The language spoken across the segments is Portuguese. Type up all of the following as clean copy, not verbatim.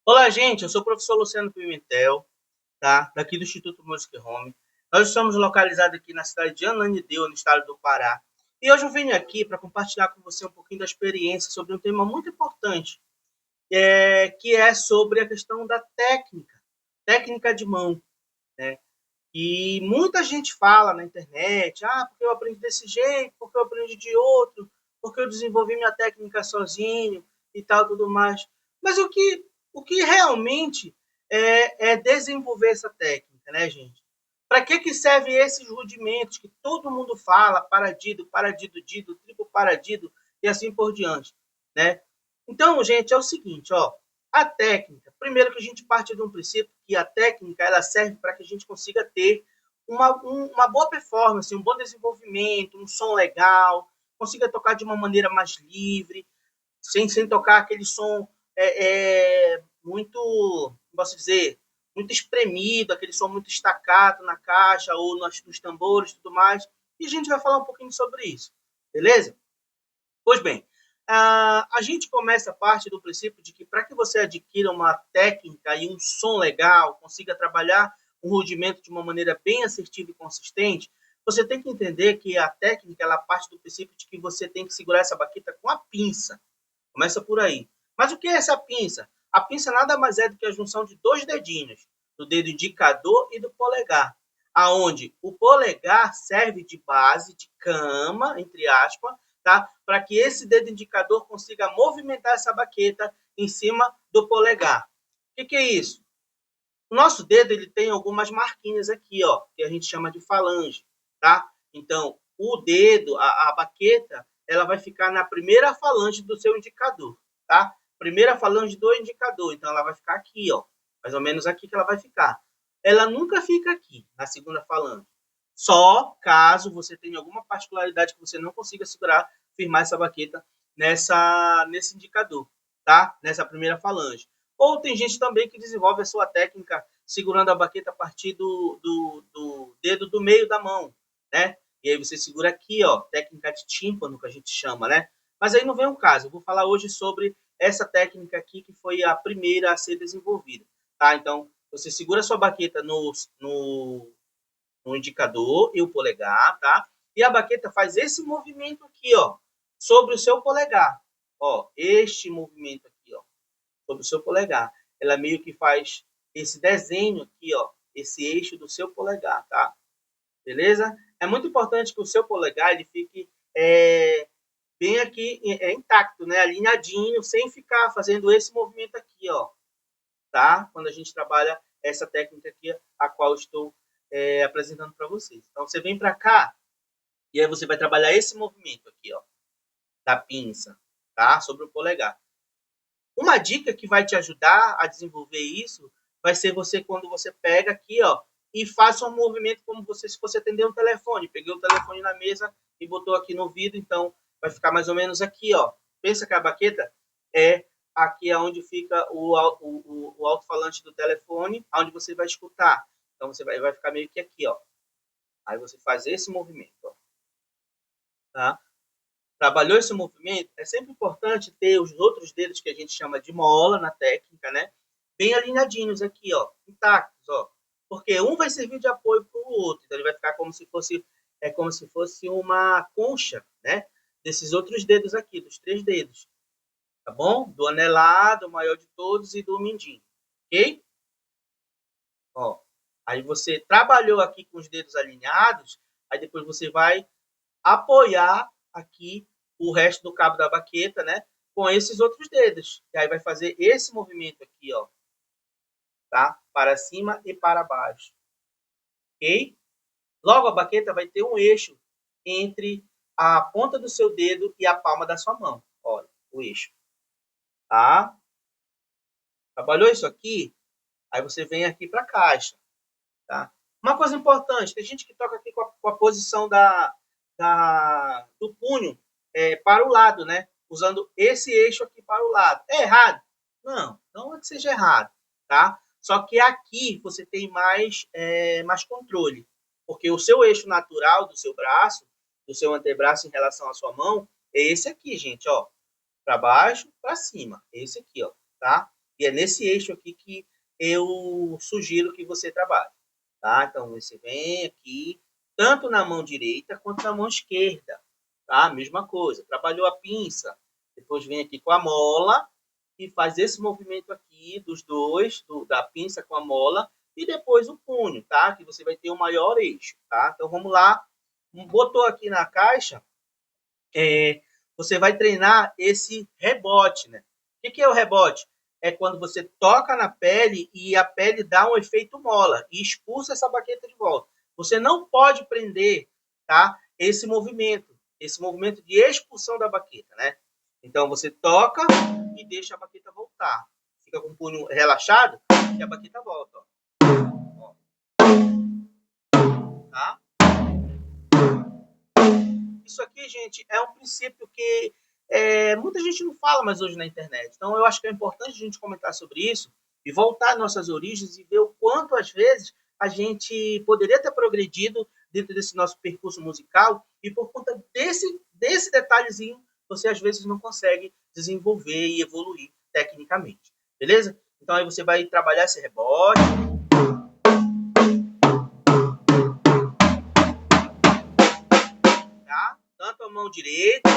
Olá, gente. Eu sou o professor Luciano Pimentel, tá? Daqui do Instituto Music Home. Nós estamos localizados aqui na cidade de Ananindeua, no estado do Pará. E hoje eu venho aqui para compartilhar com você um pouquinho da experiência sobre um tema muito importante, que é sobre a questão da técnica de mão, né? E muita gente fala na internet, porque eu aprendi desse jeito, porque eu aprendi de outro, porque eu desenvolvi minha técnica sozinho e tal, tudo mais. Mas o que realmente é desenvolver essa técnica, né, gente? Para que serve esses rudimentos que todo mundo fala, paradido, paradido, dido, triplo paradido e assim por diante, né? Então, gente, é o seguinte, ó, a técnica, primeiro que a gente parte de um princípio que a técnica ela serve para que a gente consiga ter uma boa performance, um bom desenvolvimento, um som legal, consiga tocar de uma maneira mais livre, sem tocar aquele som muito, posso dizer, muito espremido, aquele som muito estacato na caixa ou nos tambores e tudo mais. E a gente vai falar um pouquinho sobre isso, beleza? Pois bem, a gente começa a parte do princípio de que para que você adquira uma técnica e um som legal, consiga trabalhar um rudimento de uma maneira bem assertiva e consistente, você tem que entender que a técnica ela parte do princípio de que você tem que segurar essa baqueta com a pinça. Começa por aí. Mas o que é essa pinça? A pinça nada mais é do que a junção de dois dedinhos, do dedo indicador e do polegar, aonde o polegar serve de base, de cama, entre aspas, tá? Para que esse dedo indicador consiga movimentar essa baqueta em cima do polegar. O que é isso? O nosso dedo ele tem algumas marquinhas aqui, ó, que a gente chama de falange, tá? Então, o dedo, a baqueta, ela vai ficar na primeira falange do seu indicador, tá? Primeira falange do indicador, então ela vai ficar aqui, ó, mais ou menos aqui que ela vai ficar. Ela nunca fica aqui, na segunda falange. Só caso você tenha alguma particularidade que você não consiga segurar, firmar essa baqueta nesse indicador, tá? Nessa primeira falange. Ou tem gente também que desenvolve a sua técnica segurando a baqueta a partir do dedo do meio da mão, né? E aí você segura aqui, ó, técnica de tímpano, que a gente chama, né? Mas aí não vem o caso. Eu vou falar hoje sobre essa técnica aqui, que foi a primeira a ser desenvolvida, tá? Então, você segura a sua baqueta no indicador e o polegar, tá? E a baqueta faz esse movimento aqui, ó, sobre o seu polegar. Ó, este movimento aqui, ó, sobre o seu polegar. Ela meio que faz esse desenho aqui, ó, esse eixo do seu polegar, tá? Beleza? É muito importante que o seu polegar ele fique bem aqui intacto, né? Alinhadinho, sem ficar fazendo esse movimento aqui, ó, tá? Quando a gente trabalha essa técnica aqui, a qual estou apresentando para vocês. Então, você vem para cá e aí você vai trabalhar esse movimento aqui, ó, da pinça, tá? Sobre o polegar. Uma dica que vai te ajudar a desenvolver isso vai ser você quando você pega aqui, ó, e faça um movimento como se fosse atender um telefone. Peguei o telefone na mesa e botou aqui no vidro, então vai ficar mais ou menos aqui, ó. Pensa que a baqueta é aqui onde fica o alto-falante do telefone, onde você vai escutar. Então você vai ficar meio que aqui, ó. Aí você faz esse movimento, ó, tá? Trabalhou esse movimento, é sempre importante ter os outros dedos que a gente chama de mola na técnica, né? Bem alinhadinhos aqui, ó, intactos, ó. Porque um vai servir de apoio para o outro, então ele vai ficar como se fosse uma concha, né? Desses outros dedos aqui, dos três dedos, tá bom? Do anelado, o maior de todos, e do mindinho, ok? Ó, aí você trabalhou aqui com os dedos alinhados, aí depois você vai apoiar aqui o resto do cabo da baqueta, né? Com esses outros dedos. E aí vai fazer esse movimento aqui, ó, tá? Para cima e para baixo, ok? Logo, a baqueta vai ter um eixo entre a ponta do seu dedo e a palma da sua mão. Olha, o eixo, tá? Trabalhou isso aqui? Aí você vem aqui para a caixa, tá? Uma coisa importante, tem gente que toca aqui com a posição do punho para o lado, né? Usando esse eixo aqui para o lado. É errado? Não, não é que seja errado, tá? Só que aqui você tem mais controle, porque o seu eixo natural do seu braço, do seu antebraço em relação à sua mão, é esse aqui, gente, ó. Para baixo, para cima. Esse aqui, ó, tá? E é nesse eixo aqui que eu sugiro que você trabalhe. Tá? Então, você vem aqui, tanto na mão direita quanto na mão esquerda. Tá? Mesma coisa. Trabalhou a pinça, depois vem aqui com a mola e faz esse movimento aqui dos dois, da pinça com a mola, e depois o punho, tá? Que você vai ter o maior eixo, tá? Então, vamos lá. Botou aqui na caixa, você vai treinar esse rebote, né? O que é o rebote? É quando você toca na pele e a pele dá um efeito mola e expulsa essa baqueta de volta. Você não pode prender, tá? Esse movimento de expulsão da baqueta, né? Então você toca e deixa a baqueta voltar. Fica com o punho relaxado e a baqueta volta, ó. Tá? Isso aqui, gente, é um princípio que muita gente não fala mais hoje na internet. Então, eu acho que é importante a gente comentar sobre isso e voltar às nossas origens e ver o quanto, às vezes, a gente poderia ter progredido dentro desse nosso percurso musical e por conta desse detalhezinho, você, às vezes, não consegue desenvolver e evoluir tecnicamente. Beleza? Então, aí você vai trabalhar esse rebote. Tá? Tanto a mão direita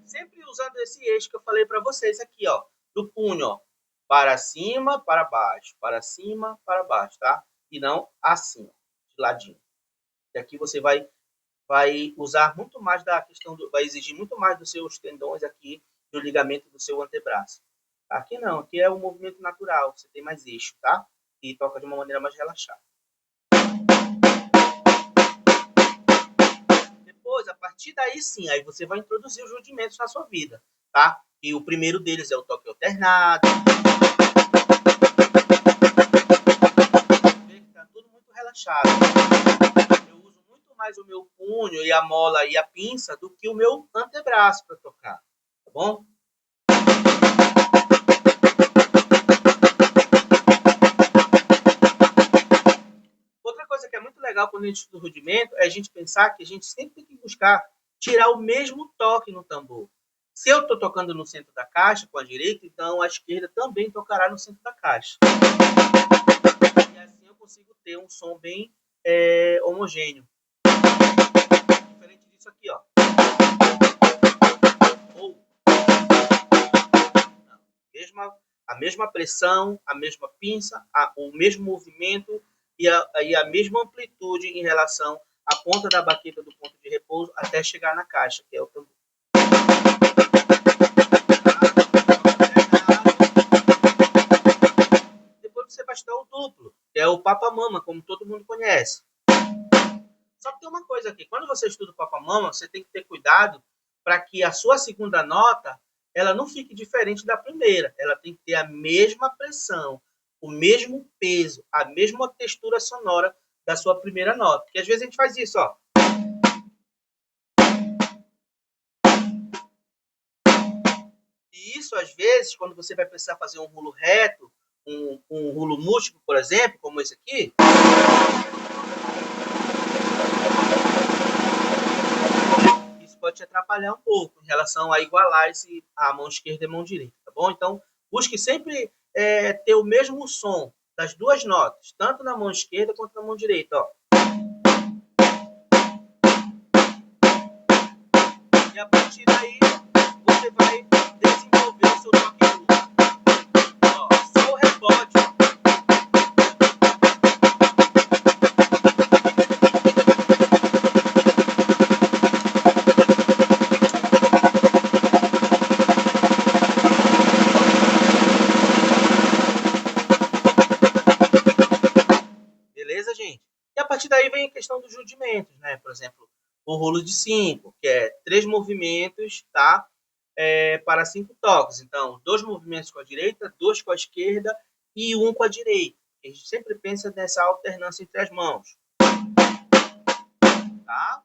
sempre usando esse eixo que eu falei para vocês aqui, ó, do punho, ó, para cima, para baixo, tá? E não assim, ó, de ladinho. E aqui você vai usar muito mais da questão vai exigir muito mais dos seus tendões aqui do ligamento do seu antebraço. Aqui não, aqui é o movimento natural, você tem mais eixo, tá? E toca de uma maneira mais relaxada. Depois, a partir daí sim, aí você vai introduzir os rudimentos na sua vida, tá? E o primeiro deles é o toque alternado. Vê que tá tudo muito relaxado. Eu uso muito mais o meu punho e a mola e a pinça do que o meu antebraço para tocar, tá bom? Outra coisa que é muito legal quando a gente estuda o rudimento é a gente pensar que a gente sempre tem que buscar tirar o mesmo toque no tambor. Se eu estou tocando no centro da caixa com a direita, então a esquerda também tocará no centro da caixa. E assim eu consigo ter um som bem homogêneo. Diferente disso aqui, ó. Ou a mesma pressão, a mesma pinça, o mesmo movimento e a mesma amplitude em relação à ponta da baqueta do ponto de repouso até chegar na caixa, que é o tambor. Depois você vai estudar o duplo, que é o Papa-Mama, como todo mundo conhece. Só que tem uma coisa aqui, quando você estuda o Papa-Mama, você tem que ter cuidado para que a sua segunda nota ela não fique diferente da primeira. Ela tem que ter a mesma pressão, o mesmo peso, a mesma textura sonora da sua primeira nota. Porque às vezes a gente faz isso, ó. E isso, às vezes, quando você vai precisar fazer um rulo reto, um rulo múltiplo, por exemplo, como esse aqui, isso pode te atrapalhar um pouco em relação a igualar a mão esquerda e a mão direita, tá bom? Então, busque sempre ter o mesmo som das duas notas, tanto na mão esquerda quanto na mão direita, ó. E a partir daí, você vai desenvolver o seu toque duplo. Ó, só o rebote. Beleza, gente? E a partir daí vem a questão dos rudimentos, né? Por exemplo, o rolo de 5, que é 3 movimentos, tá? Para 5 toques. Então, 2 movimentos com a direita, 2 com a esquerda e 1 com a direita. A gente sempre pensa nessa alternância entre as mãos. Tá?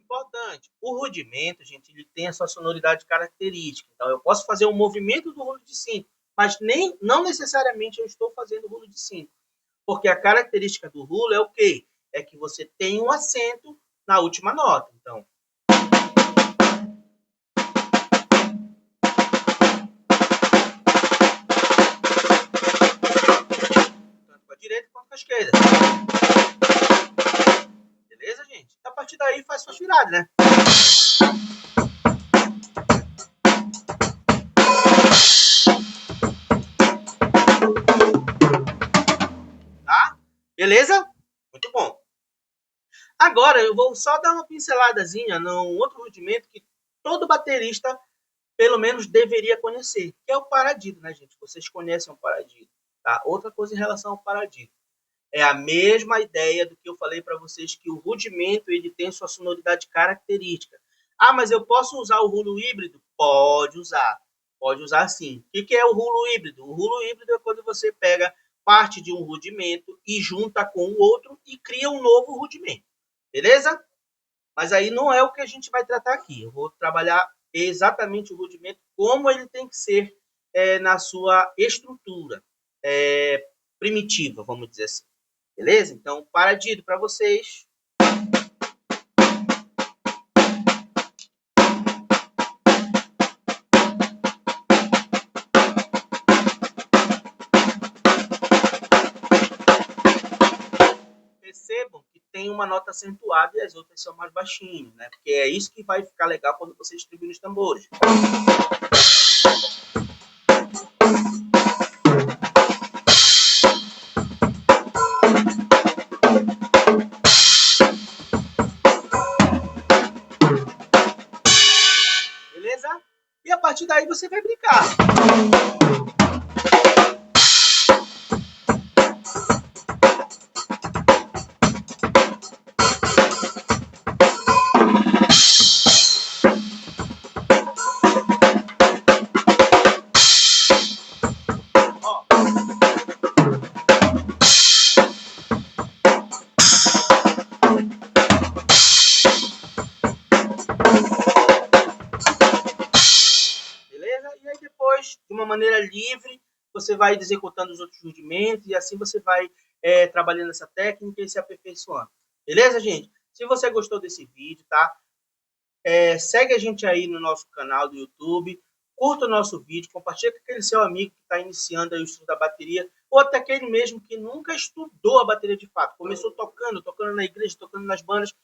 Importante. O rudimento, gente, ele tem a sua sonoridade característica. Então, eu posso fazer um movimento do rolo de 5, mas não necessariamente eu estou fazendo o rolo de 5. Porque a característica do rulo é o quê? é que você tem um acento na última nota. Então, tanto com a direita quanto com a esquerda. Beleza, gente? A partir daí faz sua virada, né? Tá? Beleza? Muito bom. Agora eu vou só dar uma pinceladazinha num outro rudimento que todo baterista pelo menos deveria conhecer, que é o paradiddle, né, gente? Vocês conhecem o paradiddle, tá? Outra coisa em relação ao paradiddle. É a mesma ideia do que eu falei para vocês, que o rudimento ele tem sua sonoridade característica. Ah, mas eu posso usar o rulo híbrido? Pode usar. Pode usar sim. O que é o rulo híbrido? O rulo híbrido é quando você pega parte de um rudimento e junta com o outro e cria um novo rudimento. Beleza? Mas aí não é o que a gente vai tratar aqui. Eu vou trabalhar exatamente o rudimento como ele tem que ser na sua estrutura primitiva, vamos dizer assim. Beleza? Então, paradiddle para vocês. Percebam que tem uma nota acentuada e as outras são mais baixinhas, né? Porque é isso que vai ficar legal quando você distribuir os tambores. Beleza? E a partir daí você vai brincar. De uma maneira livre, você vai executando os outros rudimentos e assim você vai trabalhando essa técnica e se aperfeiçoando. Beleza, gente? Se você gostou desse vídeo, tá? Segue a gente aí no nosso canal do YouTube, curta o nosso vídeo, compartilha com aquele seu amigo que está iniciando aí o estudo da bateria, ou até aquele mesmo que nunca estudou a bateria de fato. Começou tocando na igreja, tocando nas bandas,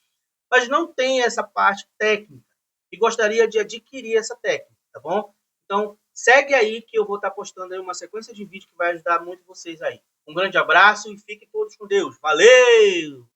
mas não tem essa parte técnica e gostaria de adquirir essa técnica, tá bom? Então, segue aí que eu vou estar postando aí uma sequência de vídeos que vai ajudar muito vocês aí. Um grande abraço e fiquem todos com Deus. Valeu!